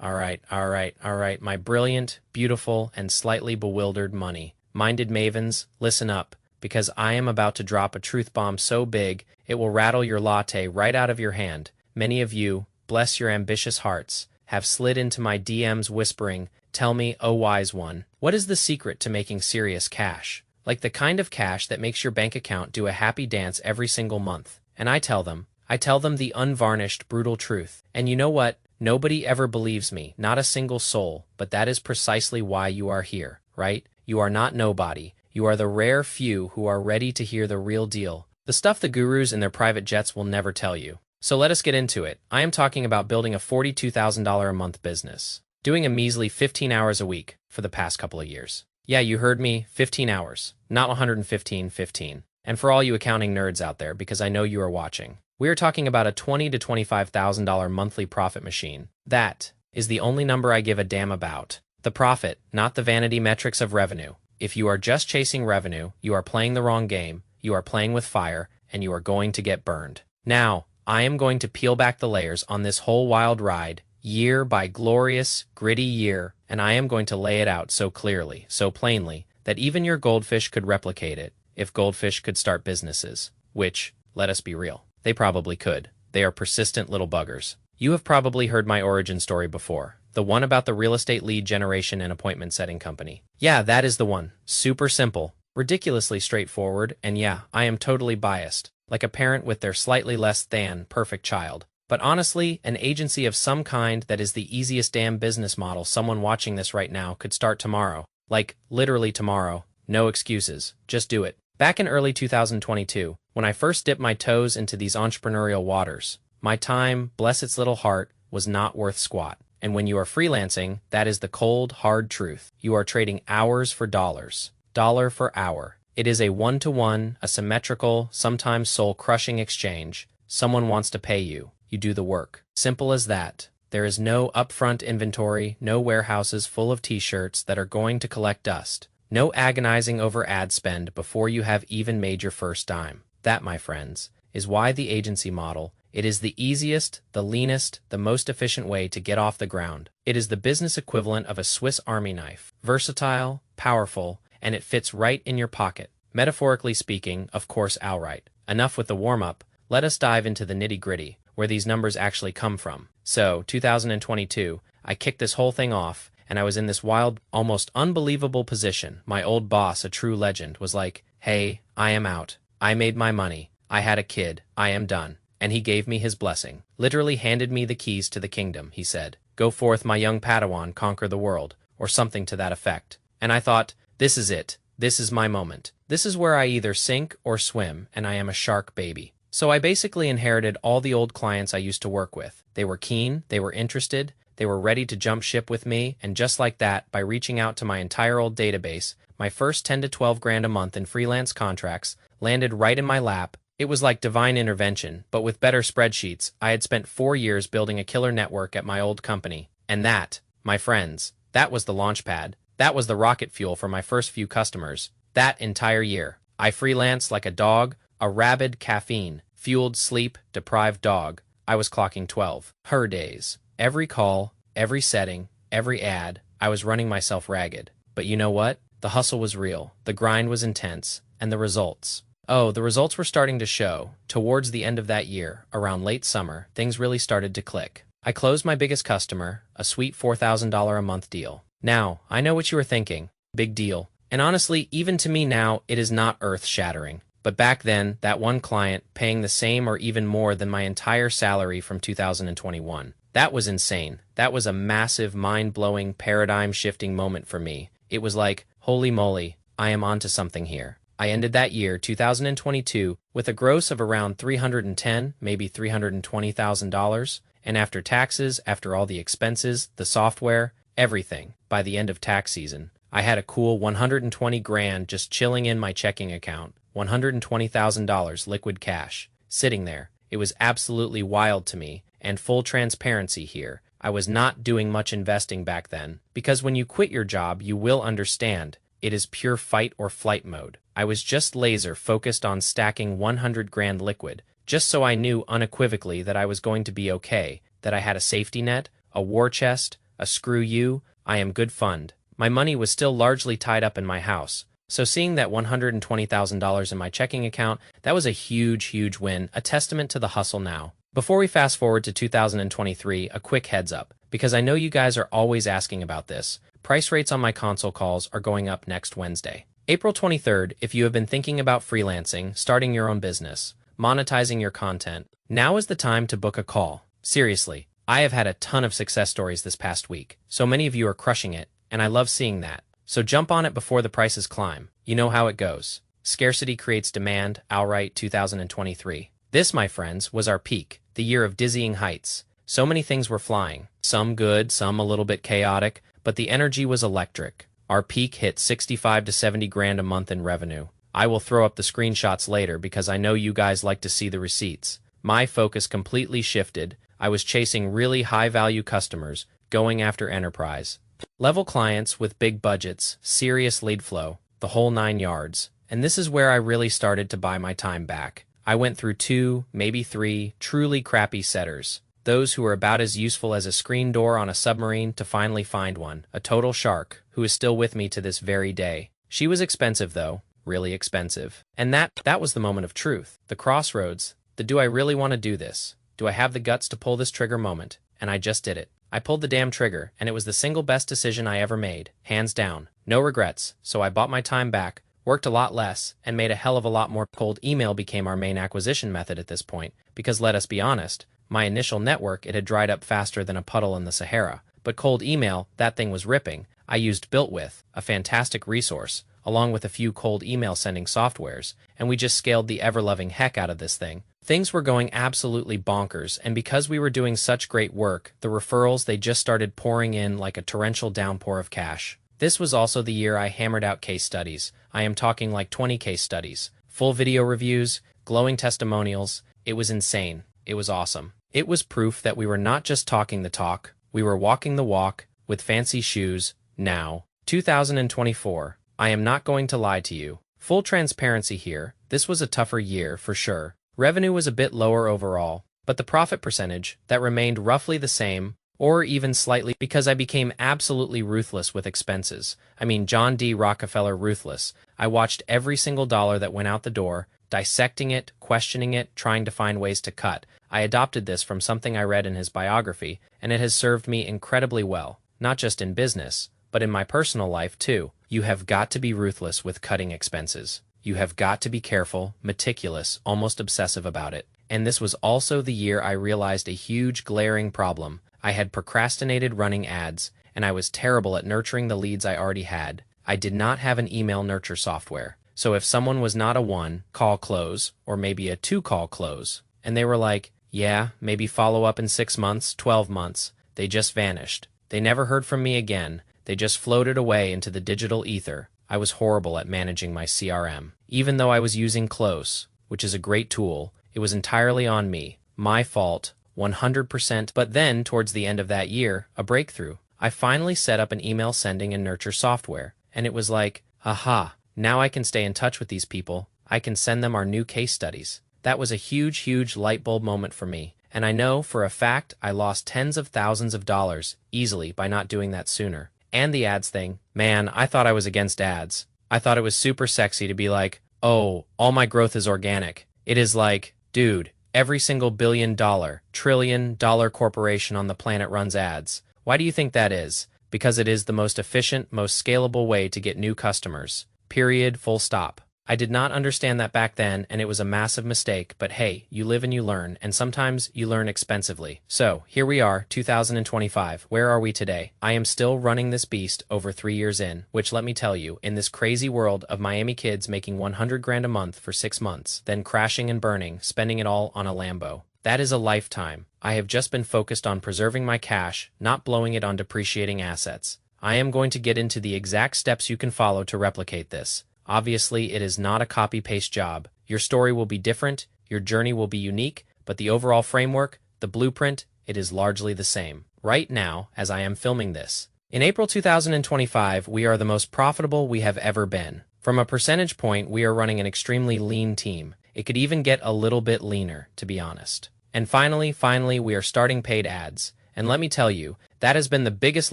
All right, my brilliant, beautiful, and slightly bewildered money-minded mavens, listen up, because I am about to drop a truth bomb so big it will rattle your latte right out of your hand. Many of you, bless your ambitious hearts, have slid into my DMs whispering, "Tell me, oh wise one, what is the secret to making serious cash? Like the kind of cash that makes your bank account do a happy dance every single month." And I tell them the unvarnished, brutal truth. And you know what? Nobody ever believes me, not a single soul, but that is precisely why you are here, right? You are not nobody. You are the rare few who are ready to hear the real deal, the stuff the gurus in their private jets will never tell you. So let us get into it. I am talking about building a $42,000 a month business, doing a measly 15 hours a week for the past couple of years. Yeah, you heard me, 15 hours, not 115, 15. And for all you accounting nerds out there, because I know you are watching, we are talking about a $20,000 to $25,000 monthly profit machine. That is the only number I give a damn about. The profit, not the vanity metrics of revenue. If you are just chasing revenue, you are playing the wrong game, you are playing with fire, and you are going to get burned. Now, I am going to peel back the layers on this whole wild ride, year by glorious, gritty year, and I am going to lay it out so clearly, so plainly, that even your goldfish could replicate it, if goldfish could start businesses. Which, let us be real, they probably could. They are persistent little buggers. You have probably heard my origin story before, the one about the real estate lead generation and appointment setting company. Yeah, that is the one. Super simple, ridiculously straightforward, and yeah, I am totally biased, like a parent with their slightly less than perfect child. But honestly, an agency of some kind that is the easiest damn business model someone watching this right now could start tomorrow. Like, literally tomorrow. No excuses. Just do it. Back in early 2022, when I first dipped my toes into these entrepreneurial waters, my time, bless its little heart, was not worth squat. And when you are freelancing, that is the cold, hard truth. You are trading hours for dollars. Dollar for hour. It is a one-to-one, a symmetrical, sometimes soul-crushing exchange. Someone wants to pay you. You do the work. Simple as that. There is no upfront inventory, no warehouses full of t-shirts that are going to collect dust. No agonizing over ad spend before you have even made your first dime. That, my friends, is why the agency model, it is the easiest, the leanest, the most efficient way to get off the ground. It is the business equivalent of a Swiss Army knife. Versatile, powerful, and it fits right in your pocket. Metaphorically speaking, of course, outright. Enough with the warm-up. Let us dive into the nitty-gritty, where these numbers actually come from. So, 2022, I kicked this whole thing off, and I was in this wild, almost unbelievable position. My old boss, a true legend, was like, "Hey, I am out. I made my money. I had a kid. I am done." And he gave me his blessing. Literally handed me the keys to the kingdom, he said. "Go forth, my young Padawan, conquer the world," or something to that effect. And I thought, this is it. This is my moment. This is where I either sink or swim, and I am a shark baby. So I basically inherited all the old clients I used to work with. They were keen, they were interested, they were ready to jump ship with me, and just like that, by reaching out to my entire old database, my first 10 to 12 grand a month in freelance contracts landed right in my lap. It was like divine intervention, but with better spreadsheets. I had spent 4 years building a killer network at my old company. And that, my friends, that was the launch pad. That was the rocket fuel for my first few customers. That entire year, I freelanced like a dog, a rabid caffeine-fueled sleep-deprived dog. I was clocking 12 her days. Every call, every setting, every ad, I was running myself ragged. But you know what? The hustle was real, the grind was intense, and the results. Oh, the results were starting to show. Towards the end of that year, around late summer, things really started to click. I closed my biggest customer, a sweet $4,000 a month deal. Now, I know what you were thinking. Big deal. And honestly, even to me now, it is not earth-shattering. But back then, that one client, paying the same or even more than my entire salary from 2021. That was insane. That was a massive, mind-blowing, paradigm-shifting moment for me. It was like, holy moly, I am onto something here. I ended that year, 2022, with a gross of around $310,000, maybe $320,000, and after taxes, after all the expenses, the software, everything, by the end of tax season, I had a cool 120 grand just chilling in my checking account, $120,000 liquid cash, sitting there. It was absolutely wild to me, and full transparency here. I was not doing much investing back then, because when you quit your job, you will understand. It is pure fight or flight mode. I was just laser focused on stacking 100 grand liquid, just so I knew unequivocally that I was going to be okay, that I had a safety net, a war chest, A screw you, I am good fund. My money was still largely tied up in my house. So seeing that $120,000 in my checking account, that was a huge, huge win, a testament to the hustle now. Before we fast forward to 2023, a quick heads up, because I know you guys are always asking about this. Price rates on my console calls are going up next Wednesday. April 23rd, if you have been thinking about freelancing, starting your own business, monetizing your content, now is the time to book a call. Seriously, I have had a ton of success stories this past week. So many of you are crushing it, and I love seeing that. So jump on it before the prices climb. You know how it goes. Scarcity creates demand, outright 2023. This, my friends, was our peak, the year of dizzying heights. So many things were flying, some good, some a little bit chaotic, but the energy was electric. Our peak hit 65 to 70 grand a month in revenue. I will throw up the screenshots later because I know you guys like to see the receipts. My focus completely shifted. I was chasing really high-value customers, going after enterprise level clients with big budgets, serious lead flow, the whole 9 yards. And this is where I really started to buy my time back. I went through 2, maybe 3, truly crappy setters. Those who were about as useful as a screen door on a submarine to finally find one, a total shark, who is still with me to this very day. She was expensive though, really expensive. And that was the moment of truth, the crossroads, the do I really want to do this? Do I have the guts to pull this trigger moment? And I just did it. I pulled the damn trigger, and it was the single best decision I ever made, hands down. No regrets, so I bought my time back, worked a lot less, and made a hell of a lot more. Cold email became our main acquisition method at this point, because let us be honest, my initial network, it had dried up faster than a puddle in the Sahara. But cold email, that thing was ripping. I used BuiltWith, a fantastic resource, along with a few cold email sending softwares, and we just scaled the ever-loving heck out of this thing. Things were going absolutely bonkers, and because we were doing such great work, the referrals, they just started pouring in like a torrential downpour of cash. This was also the year I hammered out case studies. I am talking like 20 case studies, full video reviews, glowing testimonials. It was insane. It was awesome. It was proof that we were not just talking the talk, we were walking the walk, with fancy shoes, now. 2024. I am not going to lie to you. Full transparency here, this was a tougher year for sure. Revenue was a bit lower overall, but the profit percentage, that remained roughly the same, or even slightly, because I became absolutely ruthless with expenses. I mean, John D. Rockefeller ruthless. I watched every single dollar that went out the door, dissecting it, questioning it, trying to find ways to cut. I adopted this from something I read in his biography, and it has served me incredibly well, not just in business, but in my personal life too. You have got to be ruthless with cutting expenses. You have got to be careful, meticulous, almost obsessive about it. And this was also the year I realized a huge glaring problem. I had procrastinated running ads, and I was terrible at nurturing the leads I already had. I did not have an email nurture software. So if someone was not a 1-call close, or maybe a 2-call close, and they were like, yeah, maybe follow up in 6 months, 12 months, they just vanished. They never heard from me again. They just floated away into the digital ether. I was horrible at managing my CRM. Even though I was using Close, which is a great tool, it was entirely on me. My fault, 100%. But then, towards the end of that year, a breakthrough. I finally set up an email sending and nurture software, and it was like, aha, now I can stay in touch with these people. I can send them our new case studies. That was a huge, huge light bulb moment for me. And I know for a fact I lost tens of thousands of dollars easily by not doing that sooner. And the ads thing, man, I thought I was against ads. I thought it was super sexy to be like, oh, all my growth is organic. It is like, dude, every single billion-dollar, trillion-dollar corporation on the planet runs ads. Why do you think that is? Because it is the most efficient, most scalable way to get new customers. Period, full stop. I did not understand that back then, and it was a massive mistake, but hey, you live and you learn, and sometimes you learn expensively. So, here we are, 2025. Where are we today? I am still running this beast over 3 years in, which let me tell you, in this crazy world of Miami kids making 100 grand a month for 6 months, then crashing and burning, spending it all on a Lambo. That is a lifetime. I have just been focused on preserving my cash, not blowing it on depreciating assets. I am going to get into the exact steps you can follow to replicate this. Obviously, it is not a copy-paste job. Your story will be different, your journey will be unique, but the overall framework, the blueprint, it is largely the same. Right now, as I am filming this. In April 2025, we are the most profitable we have ever been. From a percentage point, we are running an extremely lean team. It could even get a little bit leaner, to be honest. And finally, we are starting paid ads. And let me tell you, that has been the biggest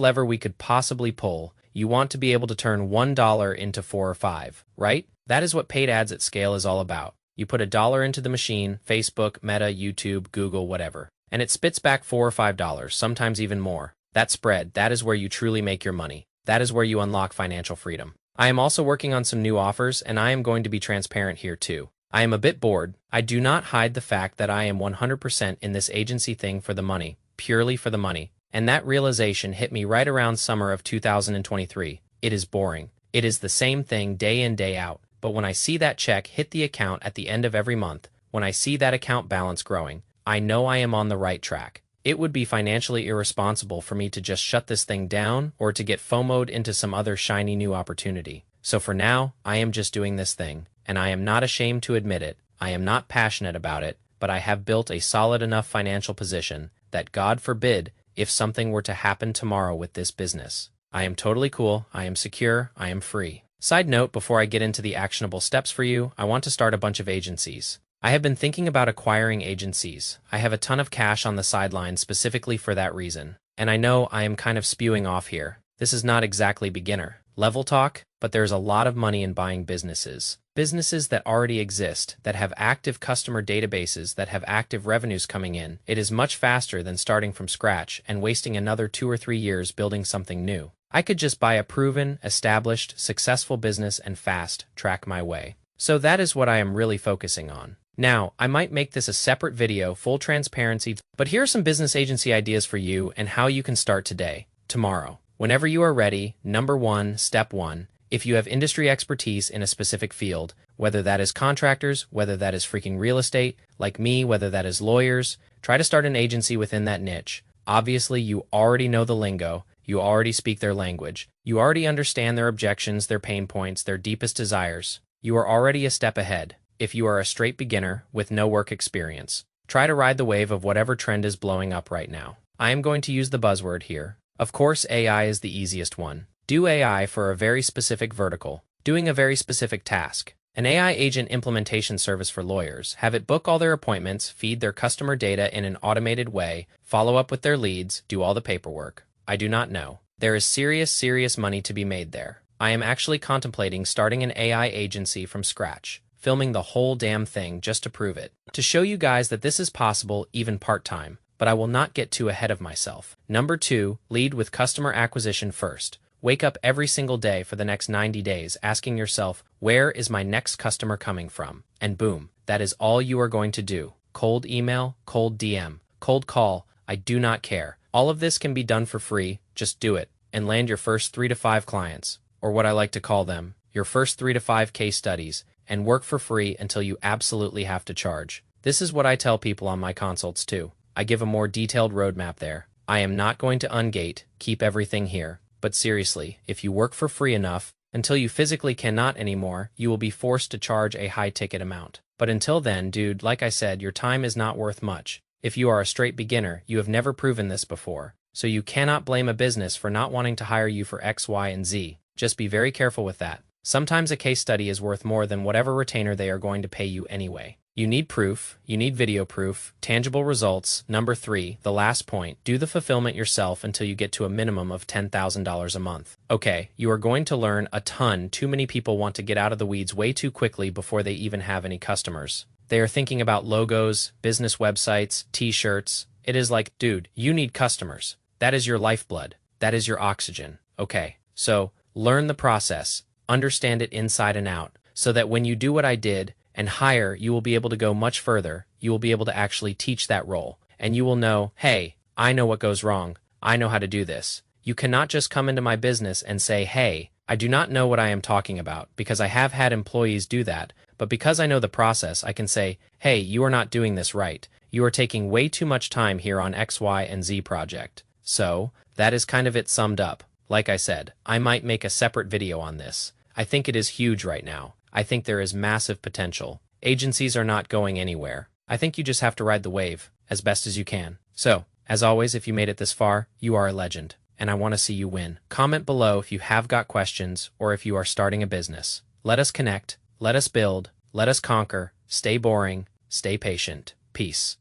lever we could possibly pull. You want to be able to turn $1 into 4 or 5, right? That is what paid ads at scale is all about. You put $1 into the machine, Facebook, Meta, YouTube, Google, whatever, and it spits back $4 or $5, sometimes even more. That spread, that is where you truly make your money. That is where you unlock financial freedom. I am also working on some new offers, and I am going to be transparent here too. I am a bit bored. I do not hide the fact that I am 100% in this agency thing for the money, purely for the money. And that realization hit me right around summer of 2023. It is boring. It is the same thing day in, day out. But when I see that check hit the account at the end of every month, when I see that account balance growing, I know I am on the right track. It would be financially irresponsible for me to just shut this thing down or to get FOMO'd into some other shiny new opportunity. So for now, I am just doing this thing, and I am not ashamed to admit it. I am not passionate about it, but I have built a solid enough financial position that, God forbid, if something were to happen tomorrow with this business, I am totally cool, I am secure, I am free. Side note, before I get into the actionable steps for you, I want to start a bunch of agencies. I have been thinking about acquiring agencies. I have a ton of cash on the sidelines specifically for that reason. And I know I am kind of spewing off here. This is not exactly beginner level talk, but there's a lot of money in buying businesses. Businesses that already exist, that have active customer databases, that have active revenues coming in. It is much faster than starting from scratch and wasting another 2 or 3 years building something new. I could just buy a proven, established, successful business and fast track my way. So that is what I am really focusing on. Now, I might make this a separate video, full transparency, but here are some business agency ideas for you and how you can start today, tomorrow. Whenever you are ready, number 1, step 1, if you have industry expertise in a specific field, whether that is contractors, whether that is freaking real estate, like me, whether that is lawyers, try to start an agency within that niche. Obviously, you already know the lingo, you already speak their language, you already understand their objections, their pain points, their deepest desires. You are already a step ahead. If you are a straight beginner with no work experience, try to ride the wave of whatever trend is blowing up right now. I am going to use the buzzword here. Of course, AI is the easiest one. Do AI for a very specific vertical, doing a very specific task. An AI agent implementation service for lawyers. Have it book all their appointments, feed their customer data in an automated way, follow up with their leads, do all the paperwork. I do not know. There is serious money to be made there. I am actually contemplating starting an AI agency from scratch, filming the whole damn thing just to prove it, to show you guys that this is possible even part-time, but I will not get too ahead of myself. Number 2, lead with customer acquisition first. Wake up every single day for the next 90 days asking yourself, where is my next customer coming from? And boom, that is all you are going to do. Cold email, cold DM, cold call, I do not care. All of this can be done for free, just do it, and land your first 3 to 5 clients, or what I like to call them, your first 3 to 5 case studies, and work for free until you absolutely have to charge. This is what I tell people on my consults too. I give a more detailed roadmap there. I am not going to ungate, keep everything here. But seriously, if you work for free enough, until you physically cannot anymore, you will be forced to charge a high ticket amount. But until then, dude, like I said, your time is not worth much. If you are a straight beginner, you have never proven this before. So you cannot blame a business for not wanting to hire you for X, Y, and Z. Just be very careful with that. Sometimes a case study is worth more than whatever retainer they are going to pay you anyway. You need proof, you need video proof, tangible results. Number 3, the last point, do the fulfillment yourself until you get to a minimum of $10,000 a month. Okay, you are going to learn a ton. Too many people want to get out of the weeds way too quickly before they even have any customers. They are thinking about logos, business websites, t-shirts. It is like, dude, you need customers. That is your lifeblood. That is your oxygen. Okay, so learn the process, understand it inside and out, so that when you do what I did, and hire, you will be able to go much further. You will be able to actually teach that role. And you will know, hey, I know what goes wrong. I know how to do this. You cannot just come into my business and say, hey, I do not know what I am talking about, because I have had employees do that. But because I know the process, I can say, hey, you are not doing this right. You are taking way too much time here on X, Y, and Z project. So, that is kind of it summed up. Like I said, I might make a separate video on this. I think it is huge right now. I think there is massive potential. Agencies are not going anywhere. I think you just have to ride the wave as best as you can. So, as always, if you made it this far, you are a legend, and I want to see you win. Comment below if you have got questions or if you are starting a business. Let us connect, let us build, let us conquer, stay boring, stay patient. Peace.